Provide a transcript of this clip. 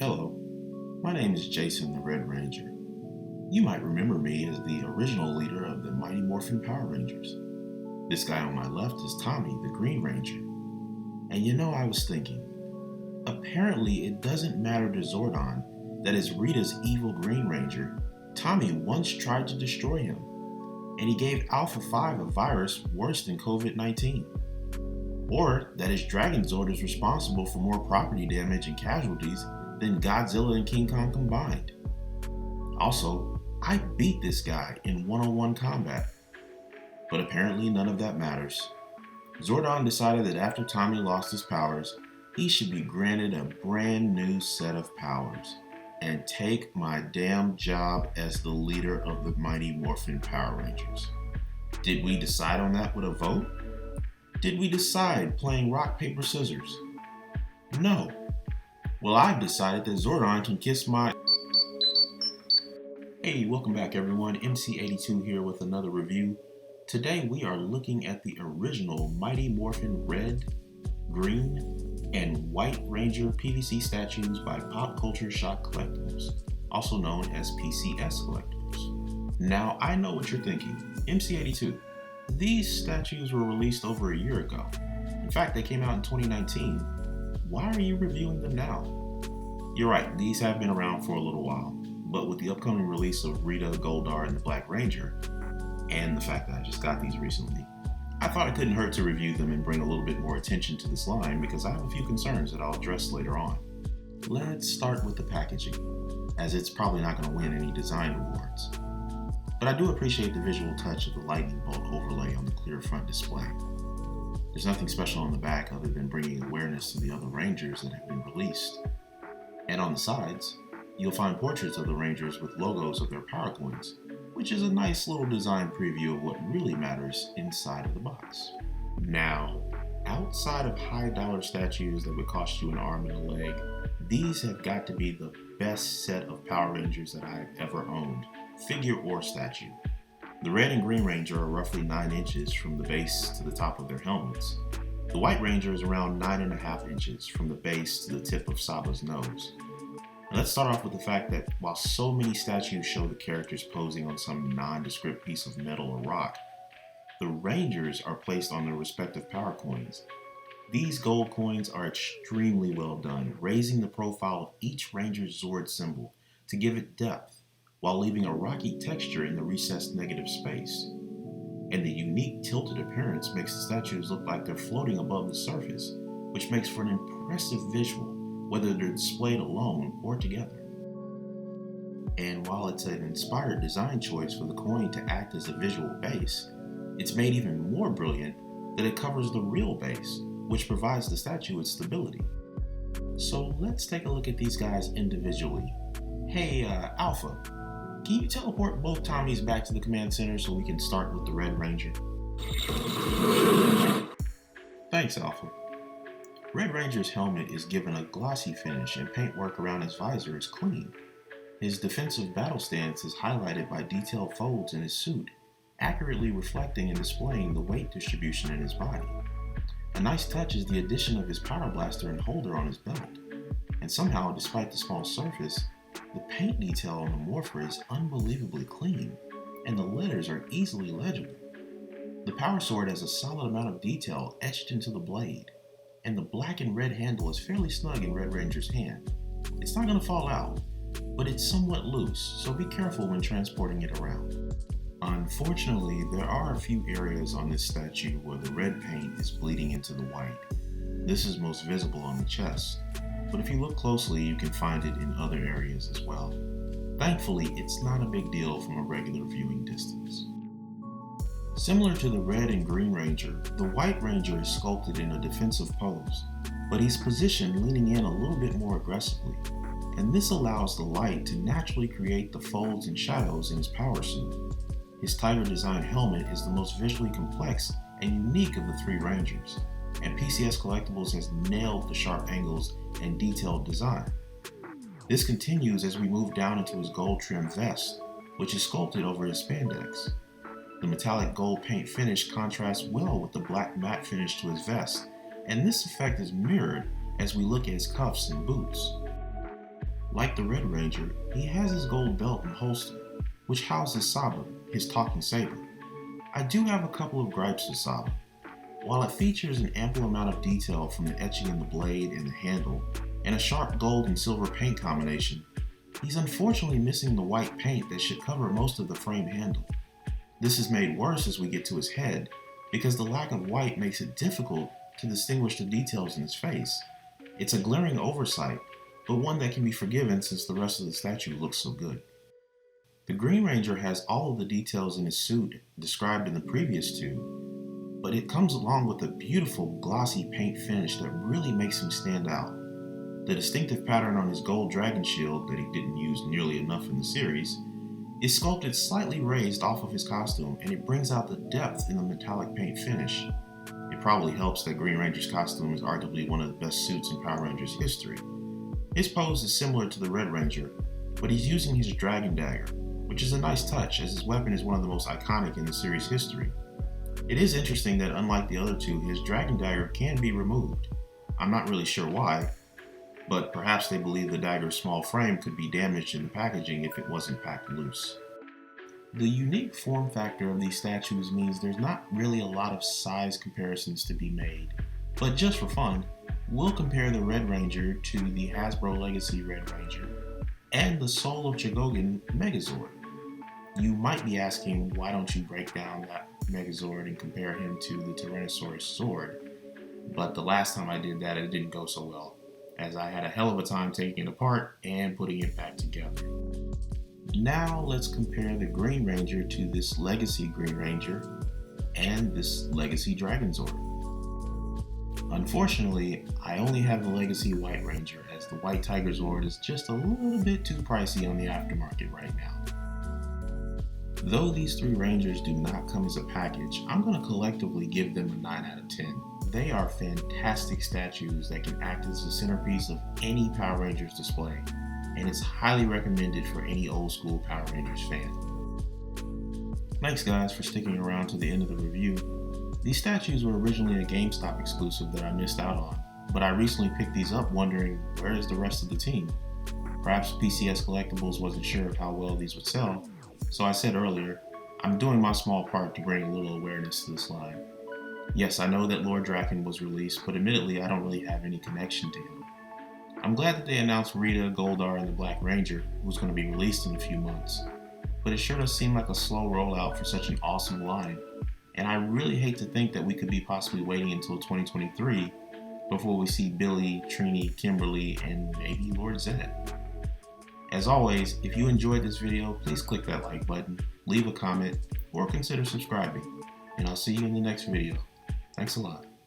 Hello, my name is Jason the Red Ranger. You might remember me as the original leader of the Mighty Morphin Power Rangers. This guy on my left is Tommy the Green Ranger. And I was thinking, apparently it doesn't matter to Zordon that as Rita's evil Green Ranger, Tommy once tried to destroy him, and he gave Alpha 5 a virus worse than COVID-19. Or that his Dragon Zord is responsible for more property damage and casualties than Godzilla and King Kong combined. Also, I beat this guy in one-on-one combat. But apparently none of that matters. Zordon decided that after Tommy lost his powers, he should be granted a brand new set of powers and take my damn job as the leader of the Mighty Morphin Power Rangers. Did we decide on that with a vote? Did we decide playing rock, paper, scissors? No. Well, I've decided that Zordon can kiss my... Hey, welcome back everyone. MC82 here with another review. Today we are looking at the original Mighty Morphin Red, Green, and White Ranger PVC statues by Pop Culture Shock Collectibles, also known as PCS Collectibles. Now, I know what you're thinking. MC82, these statues were released over a year ago. In fact, they came out in 2019. Why are you reviewing them now? You're right, these have been around for a little while, but with the upcoming release of Rita, Goldar, and the Black Ranger, and the fact that I just got these recently, I thought it couldn't hurt to review them and bring a little bit more attention to this line because I have a few concerns that I'll address later on. Let's start with the packaging, as it's probably not going to win any design awards. But I do appreciate the visual touch of the lightning bolt overlay on the clear front display. There's nothing special on the back other than bringing awareness to the other Rangers that have been released. And on the sides, you'll find portraits of the Rangers with logos of their power coins, which is a nice little design preview of what really matters inside of the box. Now, outside of high dollar statues that would cost you an arm and a leg, these have got to be the best set of Power Rangers that I've ever owned, figure or statue. The Red and Green Ranger are roughly 9 inches from the base to the top of their helmets. The White Ranger is around 9.5 inches from the base to the tip of Saba's nose. Now let's start off with the fact that while so many statues show the characters posing on some nondescript piece of metal or rock, the Rangers are placed on their respective power coins. These gold coins are extremely well done, raising the profile of each Ranger's Zord symbol to give it depth, while leaving a rocky texture in the recessed negative space. And the unique tilted appearance makes the statues look like they're floating above the surface, which makes for an impressive visual, whether they're displayed alone or together. And while it's an inspired design choice for the coin to act as a visual base, it's made even more brilliant that it covers the real base, which provides the statue with stability. So let's take a look at these guys individually. Hey, Alpha, can you teleport both Tommies back to the command center so we can start with the Red Ranger? Thanks, Alpha. Red Ranger's helmet is given a glossy finish and paintwork around his visor is clean. His defensive battle stance is highlighted by detailed folds in his suit, accurately reflecting and displaying the weight distribution in his body. A nice touch is the addition of his power blaster and holder on his belt. And somehow, despite the small surface, the paint detail on the morpher is unbelievably clean, and the letters are easily legible. The power sword has a solid amount of detail etched into the blade, and the black and red handle is fairly snug in Red Ranger's hand. It's not going to fall out, but it's somewhat loose, so be careful when transporting it around. Unfortunately, there are a few areas on this statue where the red paint is bleeding into the white. This is most visible on the chest, but if you look closely, you can find it in other areas as well. Thankfully, it's not a big deal from a regular viewing distance. Similar to the Red and Green Ranger, the White Ranger is sculpted in a defensive pose, but he's positioned leaning in a little bit more aggressively, and this allows the light to naturally create the folds and shadows in his power suit. His tiger design helmet is the most visually complex and unique of the 3 Rangers, and PCS Collectibles has nailed the sharp angles and detailed design. This continues as we move down into his gold trim vest, which is sculpted over his spandex. The metallic gold paint finish contrasts well with the black matte finish to his vest, and this effect is mirrored as we look at his cuffs and boots. Like the Red Ranger, he has his gold belt and holster, which houses Saba, his talking saber. I do have a couple of gripes with Saba. While it features an ample amount of detail from the etching in the blade and the handle, and a sharp gold and silver paint combination, he's unfortunately missing the white paint that should cover most of the frame handle. This is made worse as we get to his head, because the lack of white makes it difficult to distinguish the details in his face. It's a glaring oversight, but one that can be forgiven since the rest of the statue looks so good. The Green Ranger has all of the details in his suit described in the previous two, but it comes along with a beautiful glossy paint finish that really makes him stand out. The distinctive pattern on his gold dragon shield that he didn't use nearly enough in the series is sculpted slightly raised off of his costume, and it brings out the depth in the metallic paint finish. It probably helps that Green Ranger's costume is arguably one of the best suits in Power Rangers history. His pose is similar to the Red Ranger, but he's using his dragon dagger, which is a nice touch as his weapon is one of the most iconic in the series history. It is interesting that unlike the other two, his dragon dagger can be removed. I'm not really sure why, but perhaps they believe the dagger's small frame could be damaged in the packaging if it wasn't packed loose. The unique form factor of these statues means there's not really a lot of size comparisons to be made, but just for fun, we'll compare the Red Ranger to the Hasbro Legacy Red Ranger and the Soul of Chogogan Megazord. You might be asking, why don't you break down that Megazord and compare him to the Tyrannosaurus Zord? But the last time I did that, it didn't go so well, as I had a hell of a time taking it apart and putting it back together. Now let's compare the Green Ranger to this Legacy Green Ranger and this Legacy Dragon Zord. Unfortunately, I only have the Legacy White Ranger, as the White Tiger Zord is just a little bit too pricey on the aftermarket right now. Though these three Rangers do not come as a package, I'm going to collectively give them a 9 out of 10. They are fantastic statues that can act as the centerpiece of any Power Rangers display, and it's highly recommended for any old school Power Rangers fan. Thanks guys for sticking around to the end of the review. These statues were originally a GameStop exclusive that I missed out on, but I recently picked these up wondering where is the rest of the team. Perhaps PCS Collectibles wasn't sure of how well these would sell, so I said earlier, I'm doing my small part to bring a little awareness to this line. Yes, I know that Lord Draken was released, but admittedly I don't really have any connection to him. I'm glad that they announced Rita, Goldar, and the Black Ranger, who's going to be released in a few months, but it sure does seem like a slow rollout for such an awesome line, and I really hate to think that we could be possibly waiting until 2023 before we see Billy, Trini, Kimberly, and maybe Lord Zed. As always, if you enjoyed this video, please click that like button, leave a comment, or consider subscribing, and I'll see you in the next video. Thanks a lot.